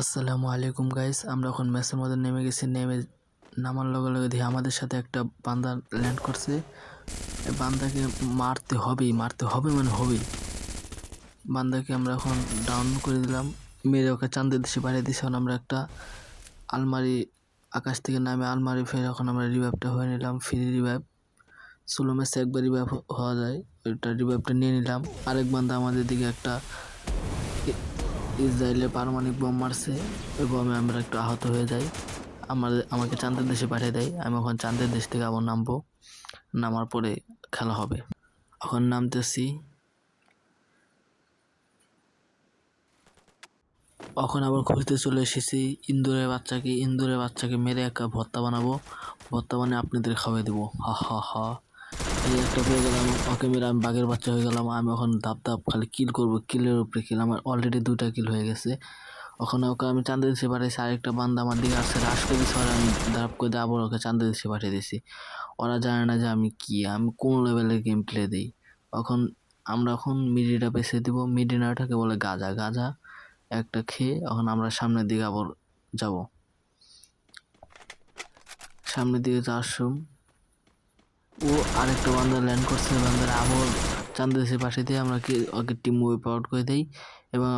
আসসালামু আলাইকুম গাইস, আমরা এখন ম্যাচের মধ্যে নেমে গেছি। নামার লগে লগে দেখি আমাদের সাথে একটা বান্দা ল্যান্ড করছে। এই বান্দাকে মারতে হবে মানে হবেই। বান্দাকে আমরা এখন ডাউন করে দিলাম, মেরে ওকে চাঁদের দেশে পাঠিয়ে দিছি। এখন আমরা একটা আলমারি আকাশ থেকে নামে আলমারি ফের এখন আমরা রিভাইভটা হয়ে নিলাম, ফ্রি রিভাইভ। সোলো ম্যাচে একবার রিভাইভ হওয়া যায়, ওইটা রিভাইভটা নিয়ে নিলাম। আরেক বান্দা আমাদের দিকে একটা ইসরায়েলের পারমাণবিক বোম মারছে, ওই বোমে আমরা একটু আহত হয়ে যাই। আমাকে চাঁদের দেশে পাঠিয়ে দেয়। আমি এখন চাঁদের দেশ থেকে আবার নামবো, নামার পরে খেলা হবে। এখন নামতেছি। এখন আবার খুঁজতে চলে এসেছি ইন্দুরের বাচ্চাকে মেরে একটা ভর্তা বানাবো। ভর্তা বানিয়ে আপনাদের খাওয়াই দেবো। হা হা হা। এই একটা পেয়ে গেলাম, ওকে মেরে আমি বাঘের বাচ্চা হয়ে গেলাম। আমি এখন ধাপ খালি কিল করবো, কিলের উপরে কিল। আমার অলরেডি 2টা কিল হয়ে গেছে। ওখানে ওকে আমি চাঁদের দেশে পাঠিয়েছি। আরেকটা বান্দা আমার দিকে আসছে, রাশ করে দিয়েছি। ওরা আমি ধাপ করে আবার ওকে চাঁদের দেশে পাঠিয়ে দিয়েছি। ওরা জানে না যে আমি কোন লেভেলের গেম প্লে দিই। আমরা এখন মিডিটা বেছে দিব। মিডিনাটাকে বলে গাঁজা একটা খেয়ে এখন আমরা সামনের দিকে আবার যাব। সামনের দিকে যাওয়ার সময় ও আরেকটা বান্দা ল্যান্ড করছে। বান্দার আবার চাঁদের দেশে পাঠিয়ে দিয়ে আমরা ওকে টিম ওয়াইপ আউট করে দিই এবং